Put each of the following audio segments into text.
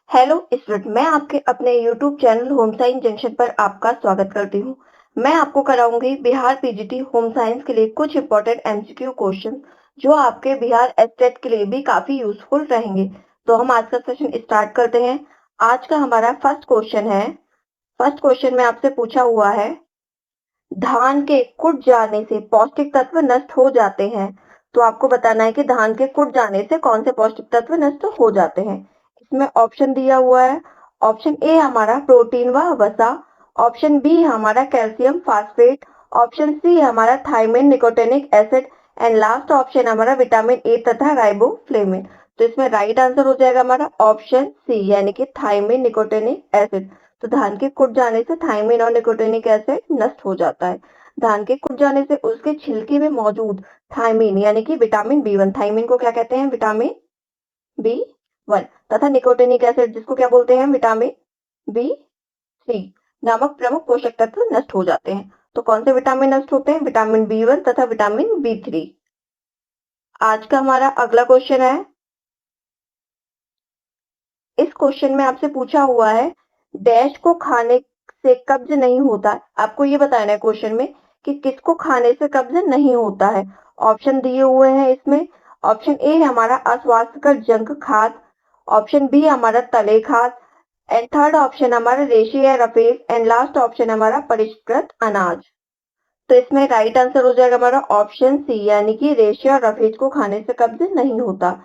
Hello student, मैं आपके अपने YouTube channel home science junction पर आपका स्वागत करती हूँ। मैं आपको कराऊंगी बिहार पीजीटी होम साइंस के लिए कुछ इंपॉर्टेंट एमसीक्यू क्वेश्चन जो आपके बिहार एस्टेट के लिए भी काफी यूजफुल रहेंगे। तो हम आज का सेशन स्टार्ट करते हैं। आज का हमारा फर्स्ट क्वेश्चन है। फर्स्ट क्वेश्चन में आपसे पूछा हुआ है, धान के कुट जाने से पौष्टिक तत्व नष्ट हो जाते हैं। तो आपको बताना है कि धान के कुट जाने से कौन से पौष्टिक तत्व नष्ट हो जाते हैं। इसमें ऑप्शन दिया हुआ है। ऑप्शन ए हमारा प्रोटीन व वसा, ऑप्शन बी हमारा कैल्शियम फास्फेट, ऑप्शन सी हमारा thiamine nicotinic acid and last option हमारा विटामिन ए तथा राइबोफ्लेविन। तो इसमें राइट आंसर हो जाएगा हमारा ऑप्शन सी यानी कि थायमिन निकोटिनिक एसिड। तो धान के कुट जाने से थायमिन और निकोटिनिक एसिड नष्ट हो जाता है। धान के कुट जाने से उसके छिलके में मौजूद थायमिन यानी कि विटामिन बी वन, थायमिन को क्या कहते हैं, विटामिन बी1, तथा निकोटिनिक एसिड जिसको क्या बोलते हैं, विटामिन बी3 नामक प्रमुख पोषक तत्व नष्ट हो जाते हैं। तो कौन से विटामिन नष्ट होते हैं, विटामिन बी1 तथा विटामिन बी3। आज का हमारा अगला क्वेश्चन है। इस क्वेश्चन में आपसे पूछा हुआ है, डैश को खाने से कब्ज नहीं होता। आपको ये बताना है क्वेश्चन में कि किसको खाने से कब्ज नहीं होता है। ऑप्शन दिए हुए हैं इसमें। ऑप्शन ए हमारा अस्वास्थ्यकर जंक खाद, ऑप्शन बी हमारा तले खाद एंड थर्ड ऑप्शन हमारा रेशे या रफेज एंड लास्ट ऑप्शन हमारा परिष्कृत अनाज। तो इसमें राइट आंसर हो जाएगा हमारा ऑप्शन सी यानी कि रेशे और रफेज को खाने से कब्ज नहीं होता।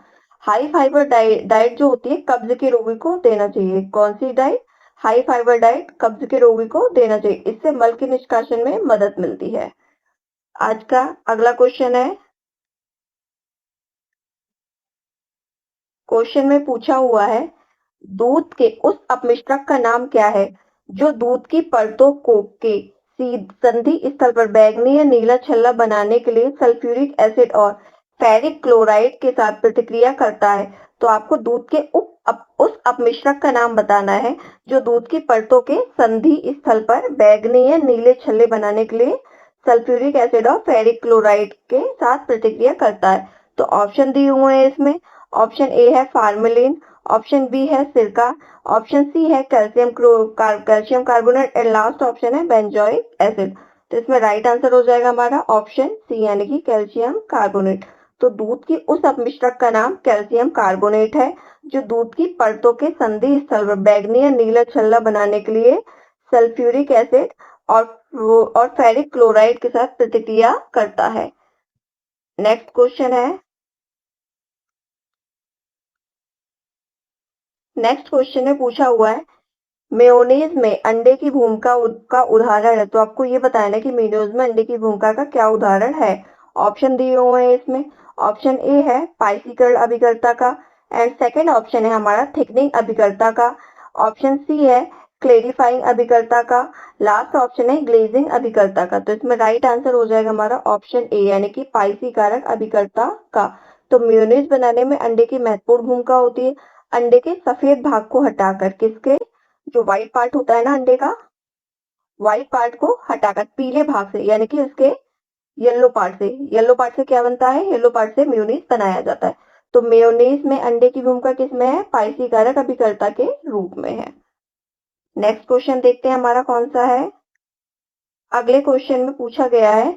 हाई फाइबर डाइट जो होती है कब्ज के रोगी को देना चाहिए। कौन सी डाइट, हाई फाइबर डाइट कब्ज के रोगी को देना चाहिए, इससे मल के निष्कासन में मदद मिलती है। आज का अगला क्वेश्चन है। क्वेश्चन में पूछा हुआ है, दूध के उस अपमिश्रक का नाम क्या है जो दूध की परतों को के संधि स्थल पर बैंगनी या नीला छल्ला बनाने के लिए सल्फ्यूरिक एसिड और फेरिक क्लोराइड के साथ प्रतिक्रिया करता है। तो आपको दूध के उस अपमिश्रक का नाम बताना है जो दूध की परतों के संधि स्थल पर बैंगनी या नीले छल्ले बनाने के लिए सल्फ्यूरिक एसिड और फेरिक क्लोराइड के साथ प्रतिक्रिया करता है। तो ऑप्शन दिए हुए हैं इसमें। ऑप्शन ए है फार्मेलिन, ऑप्शन बी है सिरका, ऑप्शन सी है calcium carbonate and last option है बेंजोइक एसिड। तो इसमें राइट आंसर हो जाएगा हमारा ऑप्शन सी यानी कि कैल्शियम कार्बोनेट। तो दूध की उस अपमिश्रक का नाम कैल्शियम कार्बोनेट है जो दूध की परतों के संधि स्थल पर बैंगनी या नीला छल्ला बनाने के लिए सल्फ्यूरिक एसिड और फेरिक क्लोराइड के साथ प्रतिक्रिया करता है। नेक्स्ट क्वेश्चन है। नेक्स्ट क्वेश्चन में पूछा हुआ है, मेयोनीज में अंडे की भूमिका का उदाहरण है। तो आपको ये बताना है कि मेयोनीज में अंडे की भूमिका का क्या उदाहरण है। ऑप्शन दिए हुए हैं इसमें। ऑप्शन ए है पाइसीकरण अभिकर्ता का एंड सेकंड ऑप्शन है हमारा थिकनिंग अभिकर्ता का, ऑप्शन सी है क्लेरिफाइंग अभिकर्ता का, लास्ट ऑप्शन है ग्लेजिंग अभिकर्ता का। तो इसमें राइट आंसर हो जाएगा हमारा ऑप्शन ए यानी कि पाइसीकरण अभिकर्ता का। तो मेयोनीज बनाने में अंडे की महत्वपूर्ण भूमिका होती है। अंडे के सफेद भाग को हटाकर, किसके, जो व्हाइट पार्ट होता है ना अंडे का, व्हाइट पार्ट को हटाकर पीले भाग से यानी कि उसके येलो पार्ट से क्या बनता है, येलो पार्ट से मेयोनीज बनाया जाता है। तो मेयोनीज में अंडे की भूमिका किसमें है, पाइसीकारक अभिकर्ता के रूप में है। नेक्स्ट क्वेश्चन देखते हैं हमारा कौन सा है। अगले क्वेश्चन में पूछा गया है,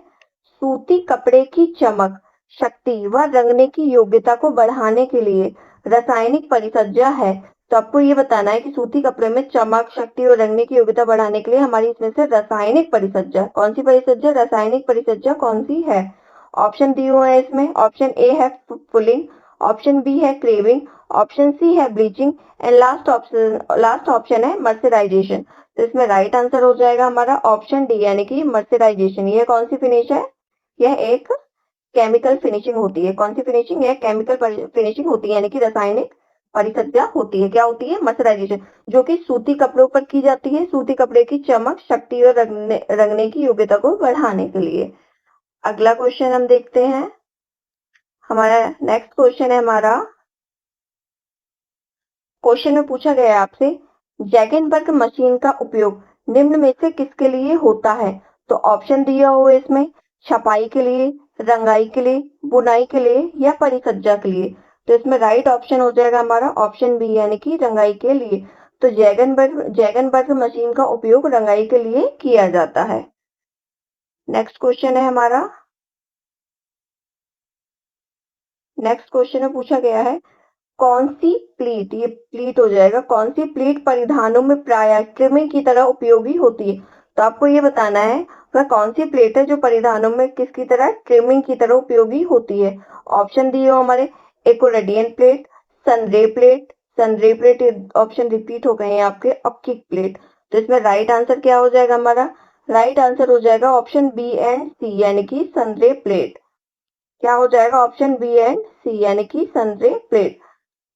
सूती कपड़े की चमक, शक्ति व रंगने की योग्यता को बढ़ाने के लिए रासायनिक परिचर्या है। तो आपको ये बताना है कि सूती कपड़े में चमक, शक्ति और रंगने की योग्यता बढ़ाने के लिए हमारी इसमें से रासायनिक परिचर्या, कौन सी परिचर्या, रासायनिक परिचर्या कौन सी है। ऑप्शन दिए हुए हैं इसमें। ऑप्शन ए है फुलिंग, ऑप्शन बी है क्रेविंग, ऑप्शन सी है ब्लीचिंग एंड लास्ट ऑप्शन है मर्सराइजेशन। तो इसमें राइट आंसर हो जाएगा हमारा ऑप्शन डी यानी कि मर्सराइजेशन। यह कौन सी फिनिश है, यह एक केमिकल फिनिशिंग होती है। कौन सी फिनिशिंग, यह केमिकल फिनिशिंग होती है यानी कि रासायनिक परिचर्या होती है। क्या होती है, मर्सराइजेशन, जो कि सूती कपड़ों पर की जाती है, सूती कपड़े की चमक, शक्ति और रंगने की योग्यता को बढ़ाने के लिए। अगला क्वेश्चन हम देखते हैं। हमारा नेक्स्ट क्वेश्चन है हमारा। क्वेश्चन में पूछा गया है आपसे, जैगेनबर्ग मशीन का उपयोग निम्न में से किसके लिए होता है। तो ऑप्शन दिया हुआ है इसमें, छपाई के लिए, रंगाई के लिए, बुनाई के लिए या परिसज्जा के लिए। तो इसमें राइट ऑप्शन हो जाएगा हमारा ऑप्शन बी यानी कि रंगाई के लिए। तो जैगनबर्ग मशीन का उपयोग रंगाई के लिए किया जाता है। नेक्स्ट क्वेश्चन है हमारा, नेक्स्ट क्वेश्चन में पूछा गया है कौन सी प्लीट, ये प्लीट हो जाएगा, कौन सी प्लीट परिधानों में प्रायः ट्रिमिंग की तरह उपयोगी होती है। तो आपको ये बताना है वह कौन सी प्लेट है जो परिधानों में किसकी तरह ट्रिमिंग की तरह उपयोगी होती है। ऑप्शन दिए हो हमारे, एक radian plate, sunray plate option repeat हो गए हैं आपके, अब किक प्लेट। तो इसमें राइट आंसर क्या हो जाएगा हमारा, राइट आंसर हो जाएगा ऑप्शन बी एंड सी यानी कि सनरे प्लेट। क्या हो जाएगा ऑप्शन बी एंड सी यानी कि सनरे प्लेट।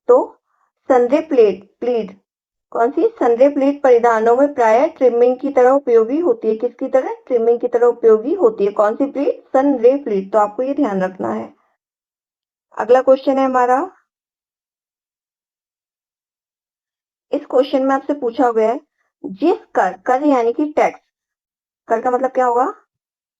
तो सनरे प्लेट कौन सी, सनरे प्लेट परिधानों में प्रायः ट्रिमिंग की तरह उपयोगी होती है, किसकी तरह, ट्रिमिंग की तरह उपयोगी होती है, कौन सी प्लेट, सनरे प्लेट। तो आपको ये ध्यान रखना है। अगला क्वेश्चन है हमारा, इस क्वेश्चन में आपसे पूछा गया है जिस कर यानी कि टैक्स, कर का मतलब क्या होगा,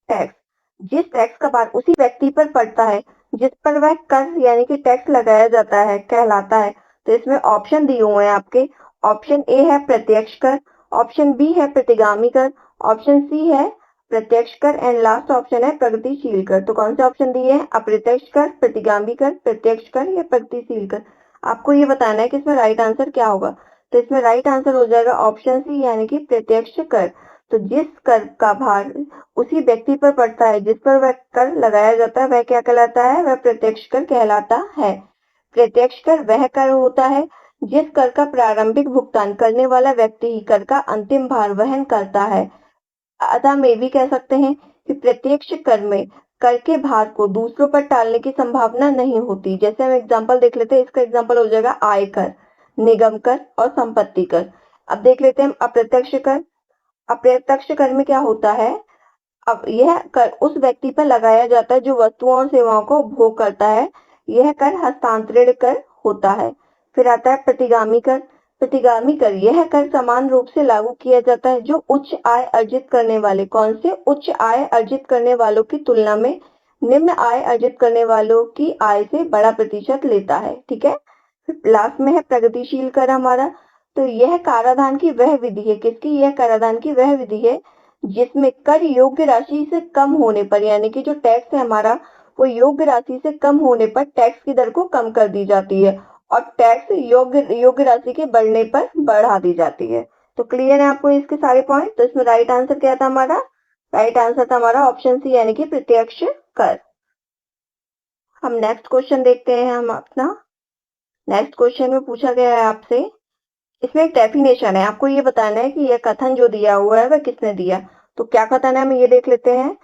टैक्स, जिस टैक्स का भार उसी व्यक्ति पर पड़ता है जिस पर वह कर यानी कि टैक्स लगाया जाता है कहलाता है। तो इसमें ऑप्शन दिए हुए हैं आपके, ऑप्शन ए है प्रत्यक्ष कर, ऑप्शन बी है प्रतिगामी कर, ऑप्शन सी है प्रत्यक्ष कर एंड लास्ट ऑप्शन है प्रगतिशील कर। तो कौन से ऑप्शन दिए हैं, अप्रत्यक्ष कर, प्रतिगामी कर, प्रत्यक्ष कर या प्रगतिशील कर। आपको ये बताना है कि इसमें राइट आंसर क्या होगा। तो इसमें राइट आंसर हो जाएगा ऑप्शन सी यानी कि प्रत्यक्ष कर। तो जिस कर का भार उसी व्यक्ति पर पड़ता है जिस पर वह कर लगाया जाता है वह क्या कहलाता है, वह प्रत्यक्ष कर कहलाता है। प्रत्यक्ष कर वह कर होता है जिस कर का प्रारंभिक भुगतान करने वाला व्यक्ति ही कर का अंतिम भार वहन करता है। अतः हम ये भी कह सकते हैं कि प्रत्यक्ष कर में कर के भार को दूसरों पर टालने की संभावना नहीं होती। जैसे हम एग्जांपल देख लेते हैं, इसका एग्जांपल हो जाएगा आय कर, निगम कर और संपत्ति कर। अब देख लेते हैं अप्रत्यक्ष कर। अप्रत्यक्ष कर में क्या होता है, अब यह कर उस व्यक्ति पर लगाया जाता है जो वस्तुओं और सेवाओं का उपभोग करता है, यह कर हस्तांतरण कर होता है। फिर आता है प्रतिगामी कर। प्रतिगामी कर यह कर समान रूप से लागू किया जाता है जो उच्च आय अर्जित करने वाले, कौन से, उच्च आय अर्जित करने वालों की तुलना में निम्न आय अर्जित करने वालों की आय से बड़ा प्रतिशत लेता है। ठीक है, लास्ट में है प्रगतिशील कर हमारा। तो यह कराधान की वह विधि है, किसकी, यह कराधान की वह विधि है जिसमें कर योग्य राशि से कम होने पर, यानी कि जो टैक्स है हमारा वो योग्य राशि से कम होने पर टैक्स की दर को कम कर दी जाती है और टैक्स योग्य राशि के बढ़ने पर बढ़ा दी जाती है। तो क्लियर है आपको इसके सारे पॉइंट। तो इसमें राइट आंसर क्या था हमारा, राइट आंसर था हमारा ऑप्शन सी यानी कि प्रत्यक्ष कर। हम नेक्स्ट क्वेश्चन देखते हैं। हम अपना नेक्स्ट क्वेश्चन में पूछा गया है आपसे, इसमें एक डेफिनेशन है, आपको ये बताना है कि यह कथन जो दिया हुआ है वह किसने दिया। तो क्या कथन है हम ये देख लेते हैं,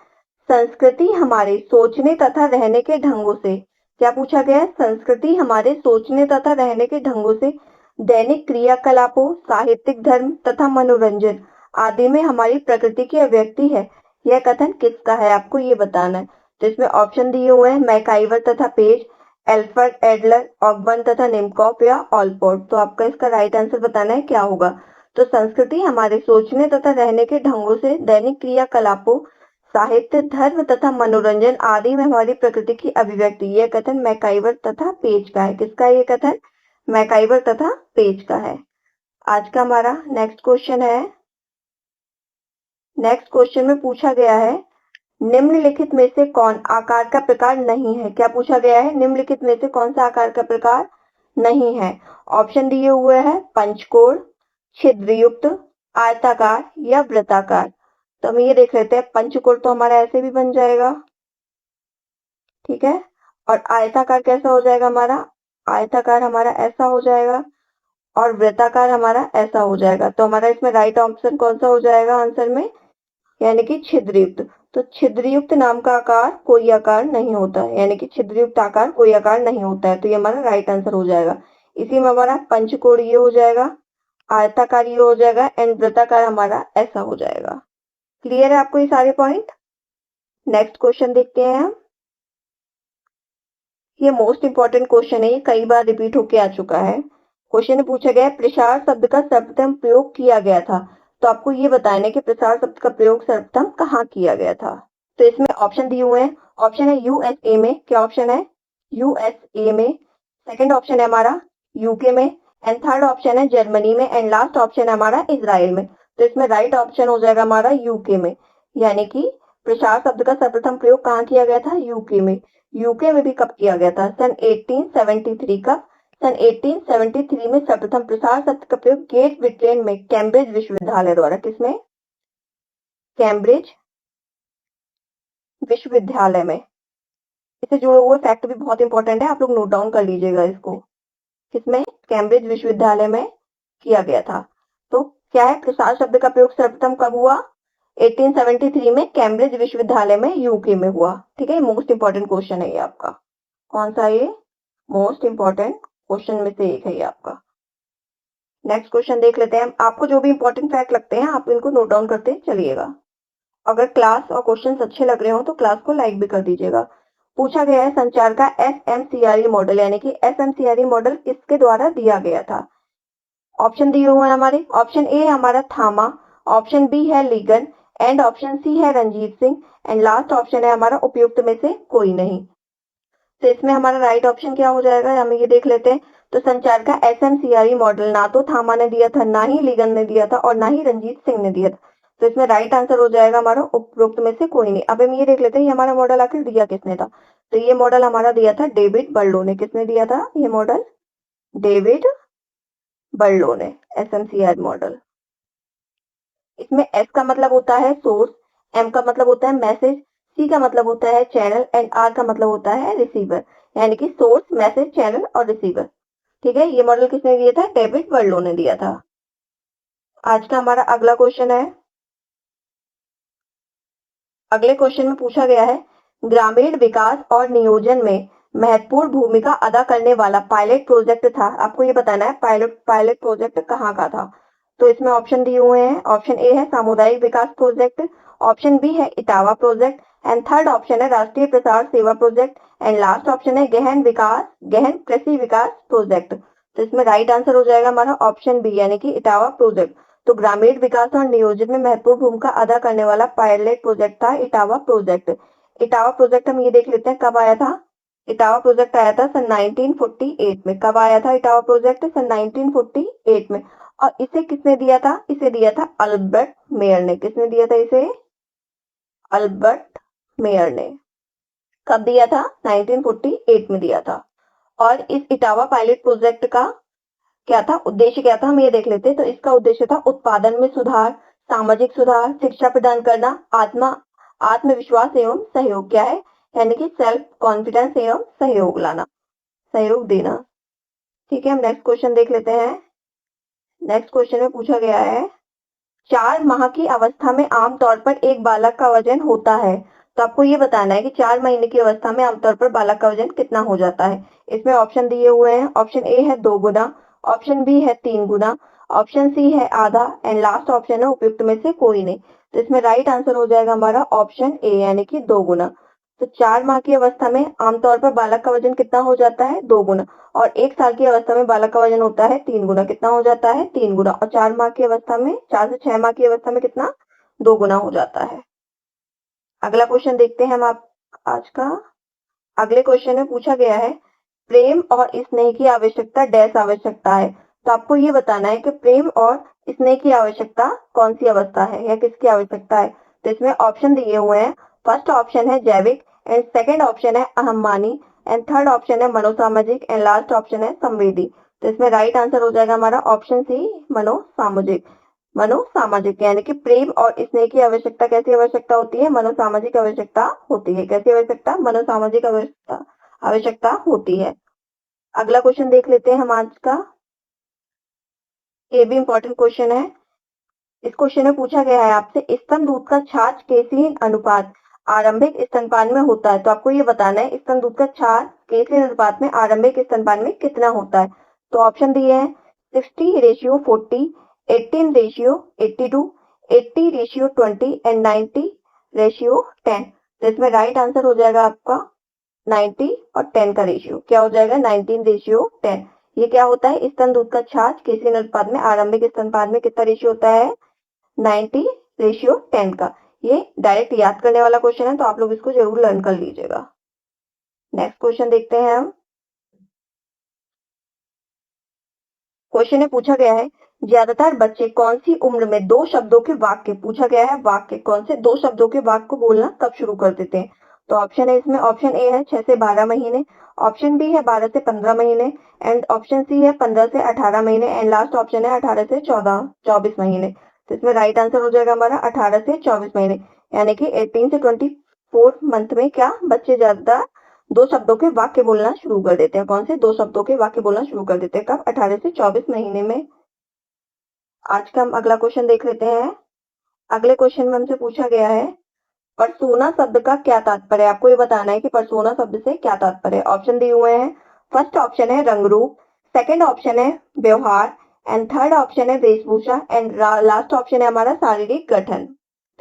संस्कृति हमारे सोचने तथा रहने के ढंगों से, क्या पूछा गया है, संस्कृति हमारे सोचने तथा रहने के ढंगों से दैनिक क्रियाकलापों, साहित्यिक धर्म तथा मनोरंजन आदि में हमारी प्रकृति की अभिव्यक्ति है। यह कथन किसका है, आपको ये बताना है। तो इसमें ऑप्शन दिए हुए हैं मैकाइवर तथा पेज, एल्फ्रेड एडलर, ऑकबर्न तथा निमकॉप या ऑलपोर्ट। तो आपका इसका राइट आंसर बताना है क्या होगा। तो संस्कृति हमारे सोचने तथा रहने के ढंगों से दैनिक क्रियाकलापों, साहित्य, धर्म तथा मनोरंजन आदि में हमारी प्रकृति की अभिव्यक्ति, यह कथन मैकाइवर तथा पेज का है। किसका है ये कथन, मैकाइवर तथा पेज का है। आज का हमारा नेक्स्ट क्वेश्चन है, नेक्स्ट क्वेश्चन में पूछा गया है निम्नलिखित में से कौन आकार का प्रकार नहीं है। क्या पूछा गया है, निम्नलिखित में से कौन सा आकार का प्रकार नहीं है। ऑप्शन दिए हुए हैं पंचकोण, छिद्रयुक्त, आयताकार या वृत्ताकार। तो हम ये देख लेते हैं, पंचकोण तो हमारा ऐसे भी बन जाएगा, ठीक है, और आयताकार कैसा हो जाएगा हमारा, आयताकार हमारा ऐसा हो जाएगा और वृत्ताकार हमारा ऐसा हो जाएगा। तो हमारा इसमें राइट ऑप्शन कौन सा हो जाएगा आंसर में, यानी कि छिद्रयुक्त। तो छिद्रयुक्त नाम का आकार कोई आकार नहीं होता है, यानी कि छिद्रयुक्त आकार कोई आकार नहीं होता है। तो ये हमारा राइट आंसर हो जाएगा। इसी में हमारा पंचकोण ये हो जाएगा, आयताकार ये हो जाएगा एंड वृत्ताकार हमारा ऐसा हो जाएगा। क्लियर है आपको ये सारे पॉइंट। नेक्स्ट क्वेश्चन देखते हैं हम, ये मोस्ट इंपॉर्टेंट क्वेश्चन है, ये कई बार रिपीट होके आ चुका है। क्वेश्चन में पूछा गया है प्रसार शब्द का सर्वप्रथम प्रयोग किया गया था। तो आपको ये बताना है कि प्रसार शब्द का प्रयोग सर्वप्रथम कहाँ किया गया था। तो इसमें ऑप्शन दिए हुए हैं, ऑप्शन है यूएसए में, क्या ऑप्शन है, यूएसए में, सेकंड ऑप्शन है हमारा यूके में, एंड थर्ड ऑप्शन है जर्मनी में, एंड लास्ट ऑप्शन है हमारा इजराइल में। तो इसमें राइट ऑप्शन हो जाएगा हमारा यूके में, यानी कि प्रसार शब्द का सर्वप्रथम प्रयोग कहाँ किया गया था? यूके में। यूके में भी कब किया गया था? सन 1873 का। सन 1873 में सर्वप्रथम प्रसार शब्द का प्रयोग ग्रेट ब्रिटेन में कैम्ब्रिज विश्वविद्यालय द्वारा, किसमें? कैम्ब्रिज विश्वविद्यालय में। इससे जुड़े हुए फैक्ट भी बहुत इंपॉर्टेंट है, आप लोग नोट डाउन कर लीजिएगा इसको। किसमें? कैम्ब्रिज विश्वविद्यालय में किया गया था। तो क्या है? प्रसार शब्द का प्रयोग सर्वप्रथम कब हुआ? 1873 में कैम्ब्रिज विश्वविद्यालय में, यूके में हुआ। ठीक है, मोस्ट इंपॉर्टेंट क्वेश्चन है ये आपका। कौन सा ये? मोस्ट इंपॉर्टेंट क्वेश्चन में से एक है ये आपका। नेक्स्ट क्वेश्चन देख लेते हैं। आपको जो भी इंपॉर्टेंट फैक्ट लगते हैं आप इनको नोट डाउन करते चलिएगा। अगर क्लास और क्वेश्चंस अच्छे लग रहे हो तो क्लास को लाइक भी कर दीजिएगा। पूछा गया है संचार का एसएमसीआरई मॉडल, यानी कि एसएमसीआरई मॉडल किसके द्वारा दिया गया था? ऑप्शन दिए हुए हैं हमारे। ऑप्शन ए है हमारा थामा, ऑप्शन बी है लीगन, एंड ऑप्शन सी है Ranjit Singh, and last option है हमारा उपयुक्त में से कोई नहीं। तो इसमें हमारा राइट ऑप्शन क्या हो जाएगा, हम ये देख लेते हैं। तो संचार का एसएमसीआरई मॉडल ना तो थामा ने दिया था, ना ही लीगन ने दिया था, और ना ही रंजीत सिंह ने दिया था। तो इसमें राइट आंसर हो जाएगा हमारा उपरोक्त में से कोई नहीं। अब हम ये देख लेते हैं ये हमारा मॉडल आखिर दिया किसने था? तो ये मॉडल हमारा दिया था डेविड बर्लो ने। किसने दिया था ये मॉडल? डेविड बर्लो ने, एसएमसीआर मॉडल। इसमें एस का मतलब होता है सोर्स, एम का मतलब होता है मैसेज, सी का मतलब होता है चैनल, एंड आर का मतलब होता है रिसीवर, यानी कि सोर्स, मैसेज, चैनल और रिसीवर। ठीक है, ये मॉडल किसने दिया था? डेविड बर्लो ने दिया था। आज का हमारा अगला क्वेश्चन है। अगले क्वेश्चन में पूछा गया है ग्रामीण विकास और नियोजन में महत्वपूर्ण भूमिका अदा करने वाला पायलट प्रोजेक्ट था। आपको ये बताना है पायलट प्रोजेक्ट कहाँ का था। तो इसमें ऑप्शन दिए हुए हैं। ऑप्शन ए है सामुदायिक विकास प्रोजेक्ट, ऑप्शन बी है Etawah project, and third option है राष्ट्रीय प्रसार सेवा प्रोजेक्ट, एंड लास्ट ऑप्शन है गहन कृषि विकास प्रोजेक्ट। तो इसमें राइट आंसर हो जाएगा हमारा ऑप्शन बी, यानी कि इटावा प्रोजेक्ट। तो ग्रामीण विकास और नियोजन में महत्वपूर्ण भूमिका अदा करने वाला पायलट प्रोजेक्ट था इटावा प्रोजेक्ट। इटावा प्रोजेक्ट हम ये देख लेते हैं कब आया था। इटावा प्रोजेक्ट आया था सन 1948 में। कब आया था इटावा प्रोजेक्ट? सन 1948 में। और इसे किसने दिया था? इसे दिया था अल्बर्ट मेयर ने। किसने दिया था इसे? अल्बर्ट मेयर ने। कब दिया था? 1948 में दिया था। और इस इटावा पायलट प्रोजेक्ट का क्या था उद्देश्य? क्या था हम ये देख लेते हैं। तो इसका उद्देश्य था उत्पादन में सुधार, सामाजिक सुधार, शिक्षा प्रदान करना, आत्मविश्वास एवं सहयोग। क्या है? यानी कि सेल्फ कॉन्फिडेंस एवं सहयोग लाना, सहयोग देना। ठीक है, हम नेक्स्ट क्वेश्चन देख लेते हैं। नेक्स्ट क्वेश्चन में पूछा गया है 4 माह की अवस्था में आमतौर पर एक बालक का वजन होता है। तो आपको ये बताना है कि 4 महीने की अवस्था में आमतौर पर बालक का वजन कितना हो जाता है। इसमें ऑप्शन दिए हुए हैं। ऑप्शन ए है 2 गुना, ऑप्शन बी है 3 गुना, ऑप्शन सी है आधा, एंड लास्ट ऑप्शन है उपयुक्त में से कोई नहीं। तो इसमें राइट आंसर हो जाएगा हमारा ऑप्शन ए, यानी कि 2 गुना। तो 4 माह की अवस्था में आमतौर पर बालक का वजन कितना हो जाता है? 2 गुना। और 1 साल की अवस्था में बालक का वजन होता है 3 गुना। कितना हो जाता है? 3 गुना। और 4 माह की अवस्था में, 4 से 6 माह की अवस्था में कितना? 2 गुना हो जाता है। अगला क्वेश्चन देखते हैं हम आप आज का। अगले क्वेश्चन में पूछा गया है प्रेम और स्नेह की आवश्यकता डैश आवश्यकता है। तो आपको ये बताना है कि प्रेम और स्नेह की आवश्यकता कौन सी अवस्था है या किसकी आवश्यकता है। तो इसमें ऑप्शन दिए हुए हैं। फर्स्ट ऑप्शन है जैविक, एंड सेकंड ऑप्शन है अहम्मानी, एंड थर्ड ऑप्शन है मनोसामाजिक, एंड लास्ट ऑप्शन है संवेदी। तो इसमें राइट आंसर हो जाएगा हमारा ऑप्शन सी, मनोसामाजिक। मनोसामाजिक, यानी कि प्रेम और स्नेह की आवश्यकता कैसी आवश्यकता होती है? मनोसामाजिक आवश्यकता होती है। कैसी आवश्यकता? मनोसामाजिक आवश्यकता होती है। अगला क्वेश्चन देख लेते हैं हम आज का। ये भी इंपॉर्टेंट क्वेश्चन है। इस क्वेश्चन में पूछा गया है आपसे स्तन दूध का छाछ केसीन अनुपात आरंभिक स्तनपान में होता है। तो आपको ये बताना है स्तन दूध का छाछ केसीन अनुपात में आरंभिक स्तनपान में कितना होता है। तो ऑप्शन दिए हैं 60:40, 18:82, 80:20, एंड 90:10। तो इसमें राइट आंसर हो जाएगा आपका 90 और 10 का रेशियो। क्या हो जाएगा? 19:10। ये क्या होता है? स्तन दूध का छाछ केसीन अनुपात में आरंभिक स्तनपान में कितना रेशियो होता है? 90:10 का। ये डायरेक्ट याद करने वाला क्वेश्चन है, तो आप लोग इसको जरूर लर्न कर लीजिएगा। नेक्स्ट क्वेश्चन देखते हैं हम। क्वेश्चन में पूछा गया है ज्यादातर बच्चे कौन सी उम्र में 2 शब्दों के वाक्य, पूछा गया है वाक्य कौन से 2 शब्दों के वाक्य को बोलना कब शुरू कर देते हैं। तो ऑप्शन है इसमें, ऑप्शन ए है 6 से 12 महीने, ऑप्शन बी है 12 से 15 महीने एंड ऑप्शन सी है 15 से 18 महीने एंड लास्ट ऑप्शन है 18 से 24 महीने। तो इसमें राइट आंसर हो जाएगा हमारा 18 से 24 महीने, यानी कि 18 से 24 मंथ में क्या बच्चे ज्यादा 2 शब्दों के वाक्य बोलना शुरू कर देते हैं। कौन से 2 शब्दों के वाक्य बोलना शुरू कर देते हैं, कब? 18 से 24 महीने में। आज का हम अगला क्वेश्चन देख लेते हैं। अगले क्वेश्चन में हमसे पूछा गया है पर्सोना शब्द का क्या तात्पर्य है। आपको ये बताना है कि पर्सोना शब्द से क्या तात्पर्य है। ऑप्शन दिए हुए हैं। फर्स्ट ऑप्शन है रंग रूप, सेकंड ऑप्शन है व्यवहार एंड थर्ड ऑप्शन है वेशभूषा एंड लास्ट ऑप्शन है हमारा शारीरिक गठन।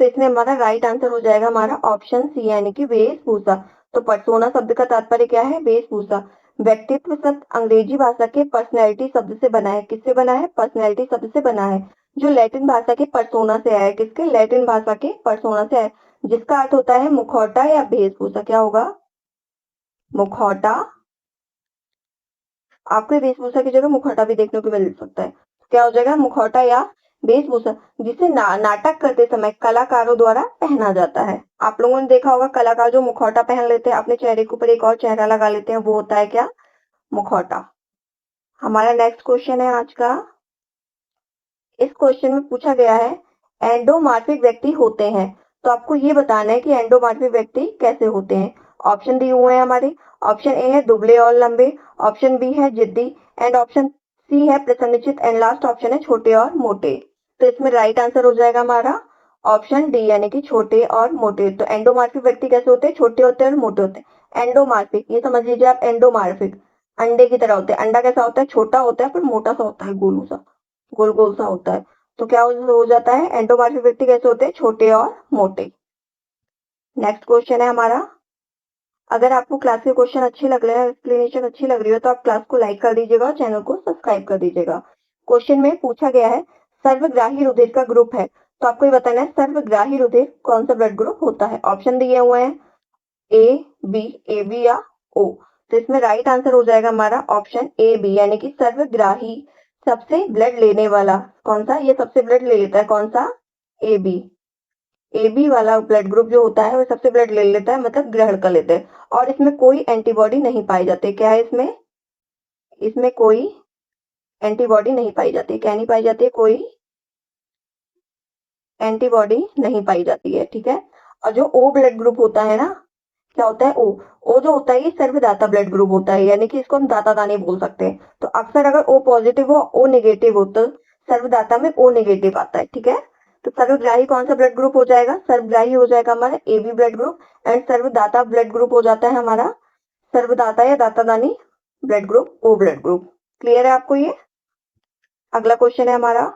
तो इसमें हमारा राइट आंसर हो जाएगा हमारा ऑप्शन सी, यानी कि वेशभूषा। तो पर्सोना शब्द का तात्पर्य क्या है? वेशभूषा। व्यक्तित्व शब्द अंग्रेजी भाषा के पर्सनैलिटी शब्द से बना है। किससे बना है? पर्सनैलिटी शब्द से बना है, जो लैटिन भाषा के पर्सोना से आया है। किसके? लैटिन भाषा के पर्सोना से आया, जिसका अर्थ होता है मुखौटा या वेशभूषा। क्या होगा? मुखौटा। आपको वेशभूषा की जगह मुखौटा भी देखने को मिल सकता है। क्या हो जाएगा? मुखौटा या वेशभूषा, जिसे नाटक करते समय कलाकारों द्वारा पहना जाता है। आप लोगों ने देखा होगा कलाकार जो मुखौटा पहन लेते हैं, अपने चेहरे के ऊपर एक और चेहरा लगा लेते हैं, वो होता है क्या? मुखौटा। हमारा नेक्स्ट क्वेश्चन है आज का। इस क्वेश्चन में पूछा गया है एंडोमार्फिक व्यक्ति होते हैं। तो आपको ये बताना है कि एंडोमार्फिक व्यक्ति कैसे होते हैं। ऑप्शन दिए हुए हैं हमारे। ऑप्शन ए है दुबले और लंबे, ऑप्शन बी है जिद्दी एंड ऑप्शन सी है प्रसन्नचित एंड लास्ट ऑप्शन है छोटे और मोटे। तो इसमें राइट आंसर हो जाएगा हमारा ऑप्शन डी, यानी कि छोटे और मोटे। तो एंडोमार्फिक व्यक्ति कैसे होते हैं? छोटे होते हैं और मोटे होते हैं। एंडोमार्फिक, ये समझ लीजिए आप, एंडोमार्फिक अंडे की तरह होते हैं। अंडा कैसा होता है? छोटा होता है पर मोटा सा होता है, गोलू सा, गोल गोल सा होता है। तो क्या हो जाता है? एंडोमार्फिक व्यक्ति कैसे होते हैं? छोटे और मोटे। नेक्स्ट क्वेश्चन है हमारा। अगर आपको क्लास के क्वेश्चन अच्छे लग रहे हैं, एक्सप्लेनेशन अच्छी लग रही है, तो आप क्लास को लाइक कर दीजिएगा और चैनल को सब्सक्राइब कर दीजिएगा। क्वेश्चन में पूछा गया है सर्वग्राही रुधिर का ग्रुप है। तो आपको ये बताना है सर्वग्राही रुधिर कौन सा ब्लड ग्रुप होता है। ऑप्शन दिए हुए हैं ए बी या ओ। तो इसमें राइट आंसर हो जाएगा हमारा ऑप्शन ए बी, यानी कि सर्वग्राही, सबसे ब्लड लेने वाला। कौन सा? ये सबसे ब्लड ले लेता है। कौन सा? ए बी वाला ब्लड ग्रुप जो होता है वो सबसे ब्लड ले लेता है, मतलब ग्रहण कर लेते हैं। और इसमें कोई एंटीबॉडी नहीं पाई जाती। क्या है इसमें? इसमें कोई एंटीबॉडी नहीं पाई जाती। क्या नहीं पाई जाती है? कोई एंटीबॉडी नहीं पाई जाती है, ठीक है। और जो ओ ब्लड ग्रुप होता है ना, क्या होता है? ओ जो होता है ये सर्वदाता ब्लड ग्रुप होता है, यानी कि इसको हम दाता दानी बोल सकते हैं। तो अक्सर अगर ओ पॉजिटिव हो, ओ नेगेटिव हो, तो सर्वदाता में ओ नेगेटिव आता है, ठीक है। तो सर्वग्राही कौन सा ब्लड ग्रुप हो जाएगा? सर्वग्राही हो जाएगा हमारा A B blood group and सर्वदाता ब्लड ग्रुप हो जाता है हमारा सर्वदाता या दाता दानी blood group O blood group. Clear है आपको ये? अगला क्वेश्चन है हमारा।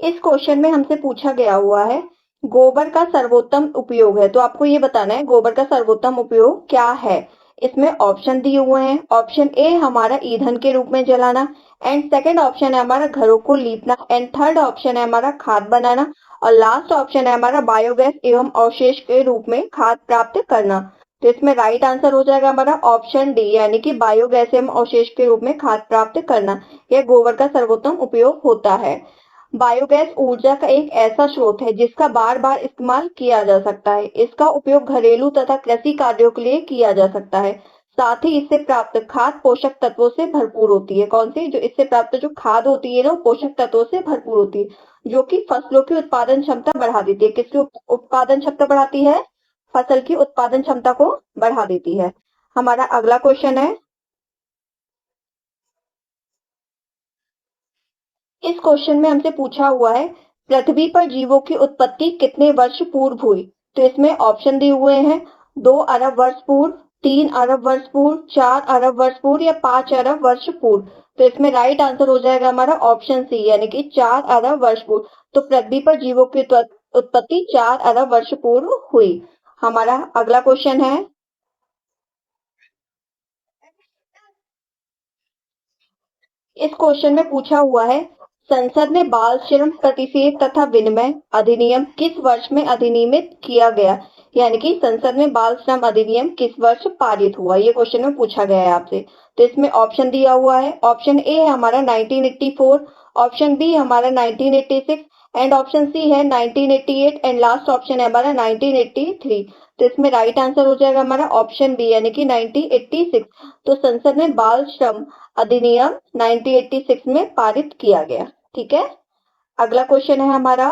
इस क्वेश्चन में हमसे पूछा गया हुआ है गोबर का सर्वोत्तम उपयोग है। तो आपको ये बताना है गोबर का सर्वोत्तम उपयोग क्या है। इसमें ऑप्शन दिए हुए हैं। ऑप्शन ए हमारा ईंधन के रूप में जलाना एंड सेकंड ऑप्शन है हमारा घरों को लीपना एंड थर्ड ऑप्शन है हमारा खाद बनाना और लास्ट ऑप्शन है हमारा बायोगैस एवं अवशेष के रूप में खाद प्राप्त करना। तो इसमें राइट आंसर हो जाएगा हमारा ऑप्शन डी, यानी कि बायोगैस एवं अवशेष के रूप में खाद प्राप्त करना। यह गोबर का सर्वोत्तम उपयोग होता है। बायोगैस ऊर्जा का एक ऐसा स्रोत है जिसका बार बार इस्तेमाल किया जा सकता है। इसका उपयोग घरेलू तथा कृषि कार्यों के लिए किया जा सकता है। साथ ही इससे प्राप्त खाद पोषक तत्वों से भरपूर होती है। कौन सी? जो इससे प्राप्त जो खाद होती है ना, पोषक तत्वों से भरपूर होती है, जो कि फसलों की उत्पादन क्षमता बढ़ा देती है। किसकी उत्पादन क्षमता बढ़ाती है? फसल की उत्पादन क्षमता को बढ़ा देती है। हमारा अगला क्वेश्चन है। इस क्वेश्चन में हमसे पूछा हुआ है पृथ्वी पर जीवों की उत्पत्ति कितने वर्ष पूर्व हुई। तो इसमें ऑप्शन दिए हुए हैं 2 अरब वर्ष पूर्व, 3 अरब वर्ष पूर्व, 4 अरब वर्ष पूर्व या 5 अरब वर्ष पूर्व। तो इसमें राइट आंसर हो जाएगा हमारा ऑप्शन सी, यानी कि 4 अरब वर्ष पूर्व। तो पृथ्वी पर जीवों की उत्पत्ति 4 अरब वर्ष पूर्व हुई। हमारा अगला क्वेश्चन है। इस क्वेश्चन में पूछा हुआ है संसद ने बाल श्रम प्रतिषेध तथा विनिमय अधिनियम किस वर्ष में अधिनियमित किया गया। यानी कि संसद में बाल श्रम अधिनियम किस वर्ष पारित हुआ, ये क्वेश्चन में पूछा गया है आपसे। तो इसमें ऑप्शन दिया हुआ है, ऑप्शन ए है हमारा 1984, ऑप्शन बी हमारा 1986 एंड ऑप्शन सी है 1988 एंड लास्ट ऑप्शन है हमारा 1983। तो इसमें राइट आंसर हो जाएगा हमारा ऑप्शन बी यानी कि 1986। तो संसद में बाल श्रम अधिनियम 1986 में पारित किया गया। ठीक है, अगला क्वेश्चन है हमारा,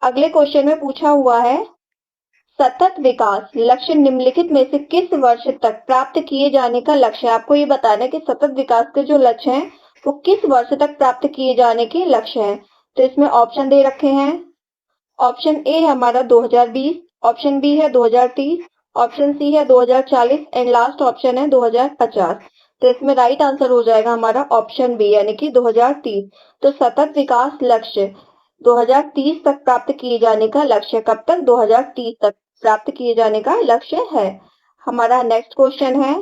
अगले क्वेश्चन में पूछा हुआ है सतत विकास लक्ष्य निम्नलिखित में से किस वर्ष तक प्राप्त किए जाने का लक्ष्य है। आपको ये बताना है कि सतत विकास के जो लक्ष्य हैं वो किस वर्ष तक प्राप्त किए जाने के लक्ष्य हैं। तो इसमें ऑप्शन दे रखे हैं, ऑप्शन ए है हमारा 2020, ऑप्शन बी है 2030, ऑप्शन सी है 2040 एंड लास्ट ऑप्शन है 2050। तो इसमें राइट आंसर हो जाएगा हमारा ऑप्शन बी यानी कि 2030। तो सतत विकास लक्ष्य 2030 तक प्राप्त किए जाने का लक्ष्य, कब तक, 2030 तक प्राप्त किए जाने का लक्ष्य है। हमारा नेक्स्ट क्वेश्चन है,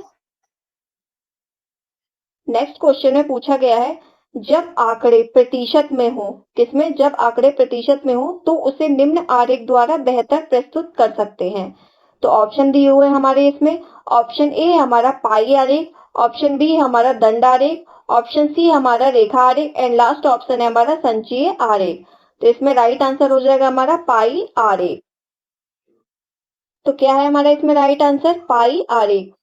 नेक्स्ट क्वेश्चन में पूछा गया है जब आंकड़े प्रतिशत में हो, किसमें, जब आंकड़े प्रतिशत में हो तो उसे निम्न आरेख द्वारा बेहतर प्रस्तुत कर सकते हैं। तो ऑप्शन दिए हुए हमारे इसमें, ऑप्शन ए हमारा पाई आरेख, ऑप्शन बी हमारा दंड आरेख, ऑप्शन सी हमारा रेखा आरेख एंड लास्ट ऑप्शन है हमारा संचयी आरेख। तो इसमें राइट आंसर हो जाएगा हमारा पाई आरेख। तो क्या है हमारा इसमें राइट आंसर, पाई आरेख।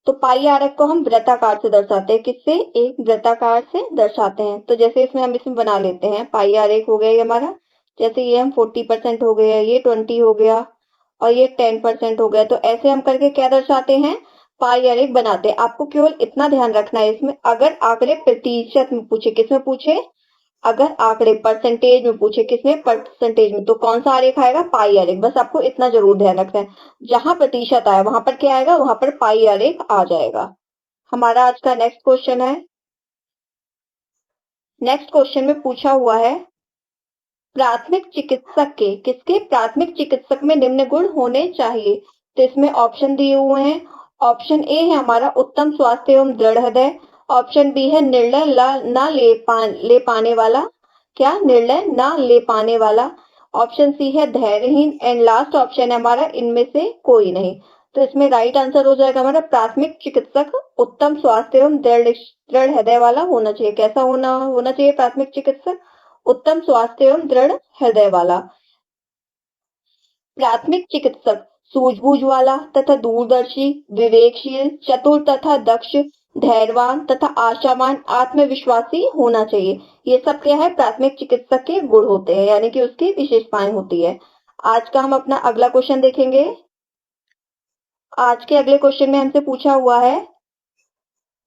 तो पाई आरेख को हम वृत्ताकार से दर्शाते हैं, किससे, एक वृत्ताकार से दर्शाते हैं। तो जैसे इसमें हम इसमें बना लेते हैं, पाई आरेख हो गया ये हमारा, जैसे ये हम 40% हो गया, ये 20 हो गया और ये 10% हो गया। तो ऐसे हम करके क्या दर्शाते हैं, पाई आरेख बनाते हैं। आपको केवल इतना ध्यान रखना है इसमें, अगर आंकड़े प्रतिशत में पूछे, किसमें पूछे, अगर आंकड़े परसेंटेज में पूछे, किसमें, परसेंटेज में, तो कौन सा आरेख आएगा, पाई आरेख। बस आपको इतना जरूर ध्यान रखना है, जहां प्रतिशत आया वहां पर क्या आएगा, वहां पर पाई आरेख आ जाएगा। हमारा आज का नेक्स्ट क्वेश्चन है, नेक्स्ट क्वेश्चन में पूछा हुआ है प्राथमिक चिकित्सक के, किसके, प्राथमिक चिकित्सक में निम्न गुण होने चाहिए। तो इसमें ऑप्शन दिए हुए हैं, ऑप्शन ए है हमारा उत्तम स्वास्थ्य एवं दृढ़ हृदय, ऑप्शन बी है निर्णय न ले पाने वाला, क्या, निर्णय न ले पाने वाला, ऑप्शन सी है धैर्यहीन एंड लास्ट ऑप्शन है हमारा इनमें से कोई नहीं। तो इसमें राइट आंसर हो जाएगा हमारा प्राथमिक चिकित्सक उत्तम स्वास्थ्य एवं दृढ़ हृदय वाला होना चाहिए। कैसा होना चाहिए प्राथमिक चिकित्सक, उत्तम स्वास्थ्य एवं दृढ़ हृदय वाला। प्राथमिक चिकित्सक सूझबूझ वाला तथा दूरदर्शी, विवेकशील, चतुर तथा दक्ष, धैर्यवान तथा आशावान, आत्मविश्वासी होना चाहिए। ये सब क्या है, प्राथमिक चिकित्सक के गुण होते हैं, यानी कि उसकी विशेषताएं होती है। आज का हम अपना अगला क्वेश्चन देखेंगे। आज के अगले क्वेश्चन में हमसे पूछा हुआ है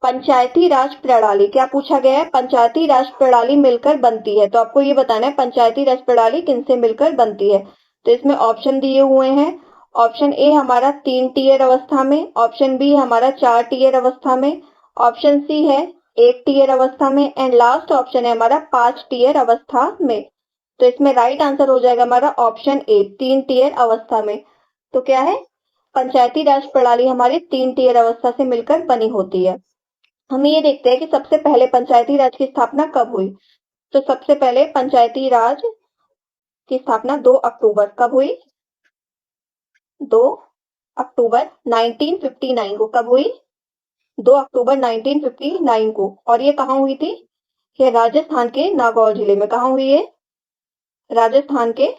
पंचायती राज प्रणाली, क्या पूछा गया है, पंचायती राज प्रणाली मिलकर बनती है। तो आपको ये बताना है पंचायती राज प्रणाली किनसे मिलकर बनती है। तो इसमें ऑप्शन दिए हुए हैं, ऑप्शन ए हमारा 3 टीयर अवस्था में, ऑप्शन बी हमारा 4 टीयर अवस्था में, ऑप्शन सी है 1 टीयर अवस्था में एंड लास्ट ऑप्शन है हमारा 5 टीयर अवस्था में। तो इसमें राइट आंसर हो जाएगा हमारा ऑप्शन ए 3 टीयर अवस्था में। तो क्या है, पंचायती राज प्रणाली हमारी 3 टीयर अवस्था से मिलकर बनी होती है। हम ये देखते हैं कि सबसे पहले पंचायती राज की स्थापना कब हुई। तो सबसे पहले पंचायती राज की स्थापना 2 अक्टूबर कब हुई, 2 अक्टूबर 1959 को, कब हुई, 2 अक्टूबर 1959 को। और ये कहाँ हुई थी, ये राजस्थान के नागौर जिले में, कहाँ हुई है, राजस्थान के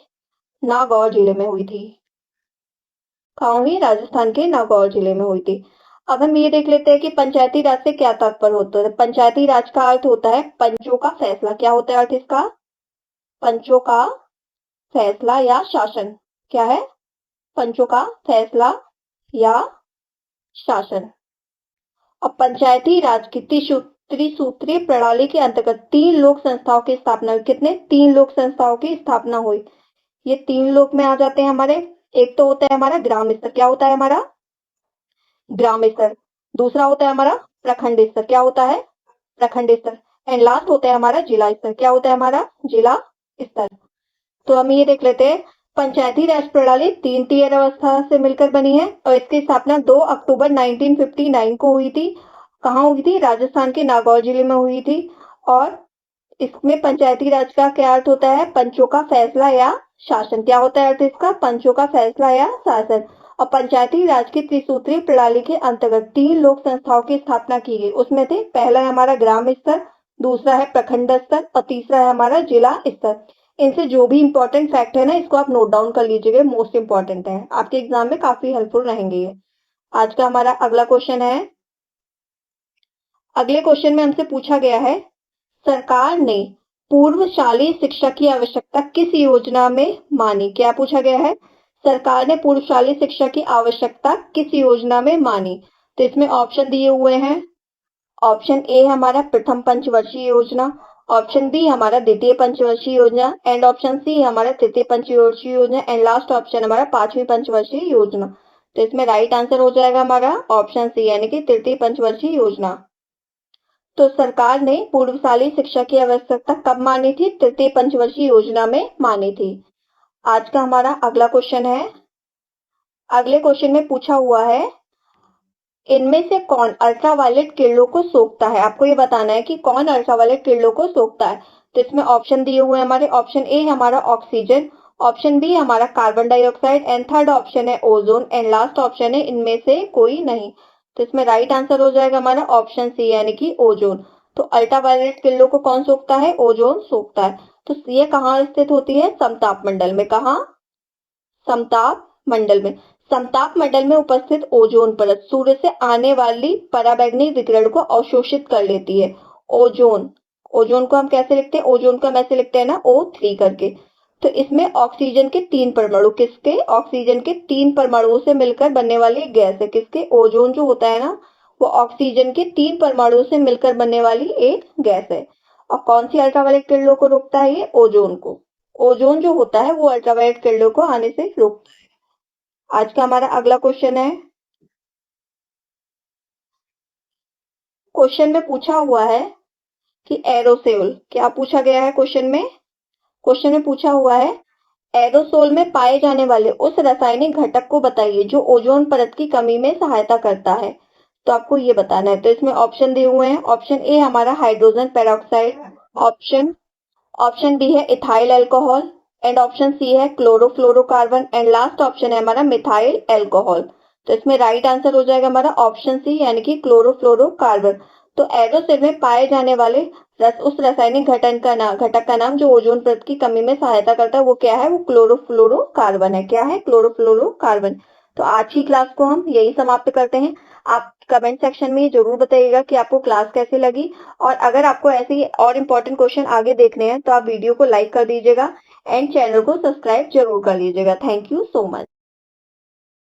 नागौर जिले में हुई थी, कहाँ हुई, राजस्थान के नागौर जिले में हुई थी। अब हम ये देख लेते हैं कि पंचायती राज से क्या तात्पर्य होता है। पंचायती राज का अर्थ होता है पंचों का फैसला, क्या होता है अर्थ इसका, पंचों का फैसला या शासन, क्या है, पंचों का फैसला या शासन। और पंचायती राज की त्रिसूत्रीय प्रणाली के अंतर्गत 3 लोक संस्थाओं की स्थापना हुई, कितने, 3 लोक संस्थाओं की स्थापना हुई। ये 3 लोक में आ जाते हैं हमारे, एक तो होता है हमारा ग्राम स्तर, क्या होता है हमारा, ग्राम स्तर, दूसरा होता है हमारा प्रखंड स्तर, क्या होता है, प्रखंड स्तर एंड लास्ट होता है हमारा जिला स्तर, क्या होता है हमारा, जिला स्तर। तो हम ये देख लेते हैं पंचायती राज प्रणाली 3 टीयर अवस्था से मिलकर बनी है और इसकी स्थापना 2 अक्टूबर 1959 को हुई थी। कहाँ हुई थी, राजस्थान के नागौर जिले में हुई थी। और इसमें पंचायती राज का क्या अर्थ होता है? पंचों का फैसला या शासन। क्या होता है अर्थ इसका? पंचों का फैसला या शासन। और पंचायती राज की त्रिसूत्रीय प्रणाली के अंतर्गत 3 लोक संस्थाओं की स्थापना की गई। उसमें थे, पहला है हमारा ग्राम स्तर, दूसरा है प्रखंड स्तर और तीसरा है हमारा जिला स्तर। इनसे जो भी इंपॉर्टेंट फैक्ट है ना, इसको आप नोट डाउन कर लीजिएगा, मोस्ट इंपॉर्टेंट है, आपके एग्जाम में काफी हेल्पफुल रहेंगे ये। आज का हमारा अगला क्वेश्चन है, अगले क्वेश्चन में हमसे पूछा गया है, सरकार ने पूर्वशाली शिक्षा की आवश्यकता किस योजना में मानी? क्या पूछा गया है? सरकार ने पूर्वशाली शिक्षा की आवश्यकता किस योजना में मानी? तो इसमें ऑप्शन दिए हुए हैं। ऑप्शन ए हमारा प्रथम पंचवर्षीय योजना, ऑप्शन बी हमारा द्वितीय पंचवर्षीय योजना एंड ऑप्शन सी हमारा तृतीय पंचवर्षीय योजना एंड लास्ट ऑप्शन हमारा पांचवी पंचवर्षीय योजना। तो इसमें राइट आंसर हो जाएगा हमारा ऑप्शन सी यानी कि तृतीय पंचवर्षीय योजना। तो सरकार ने पूर्वशाली शिक्षा की आवश्यकता कब मानी थी? तृतीय पंचवर्षीय योजना में मानी थी। आज का हमारा अगला क्वेश्चन है, अगले क्वेश्चन में पूछा हुआ है, इनमें से कौन अल्ट्रावायलेट किरणों को सोखता है? आपको ये बताना है कि कौन अल्ट्रावायलेट किरणों को सोखता है। तो इसमें ऑप्शन दिए हुए हैं हमारे, ऑप्शन ए हमारा ऑक्सीजन, ऑप्शन बी हमारा carbon dioxide and third option है ओजोन एंड लास्ट ऑप्शन है इनमें से कोई नहीं। तो इसमें राइट आंसर हो जाएगा हमारा ऑप्शन सी यानी कि ओजोन। तो अल्ट्रावायलेट किरणों को कौन सोखता है? ओजोन सोखता है। तो ये कहाँ स्थित होती है? समताप मंडल में। कहाँ? समताप मंडल में। समताप मंडल में उपस्थित ओजोन परत सूर्य से आने वाली पराबैंगनी विकिरण को अवशोषित कर लेती है। ओजोन, ओजोन को हम कैसे लिखते हैं? ओजोन को हम ऐसे लिखते हैं ना, O3 करके। तो इसमें ऑक्सीजन के 3 परमाणु, किसके? ऑक्सीजन के 3 परमाणुओं से मिलकर बनने वाली एक गैस है। किसके? ओजोन जो होता है ना, वो ऑक्सीजन के 3 परमाणुओं से मिलकर बनने वाली एक गैस है। और कौन सी अल्ट्रावायलेट किरणों को रोकता है ये? ओजोन को। ओजोन जो होता है वो अल्ट्रावायलेट किरणों को आने से रोकता है। आज का हमारा अगला क्वेश्चन है, क्वेश्चन में पूछा हुआ है कि एरोसोल, क्या पूछा गया है क्वेश्चन में? क्वेश्चन में पूछा हुआ है, एरोसोल में पाए जाने वाले उस रासायनिक घटक को बताइए जो ओजोन परत की कमी में सहायता करता है। तो आपको ये बताना है। तो इसमें ऑप्शन दिए हुए हैं, ऑप्शन ए हमारा hydrogen peroxide, option option B है ethyl alcohol and option C है क्लोरोफ्लोरोकार्बन एंड लास्ट ऑप्शन है हमारा मिथाइल अल्कोहल। तो इसमें राइट आंसर हो जाएगा हमारा ऑप्शन सी यानी कि क्लोरोफ्लोरोकार्बन। तो एरोसोल में पाए जाने वाले उस रासायनिक घटक का नाम जो ओजोन परत की कमी में सहायता करता है वो क्या है? वो क्लोरोफ्लोरोकार्बन है। क्या है? क्लोरोफ्लोरोकार्बन। तो आज की क्लास को हम यही समाप्त करते हैं। आप कमेंट सेक्शन में जरूर बताइएगा कि आपको क्लास कैसी लगी, और अगर आपको ऐसे ही और इम्पोर्टेंट क्वेश्चन आगे देखने हैं तो आप वीडियो को लाइक कर दीजिएगा एंड चैनल को सब्सक्राइब जरूर कर लीजिएगा। Thank you so much.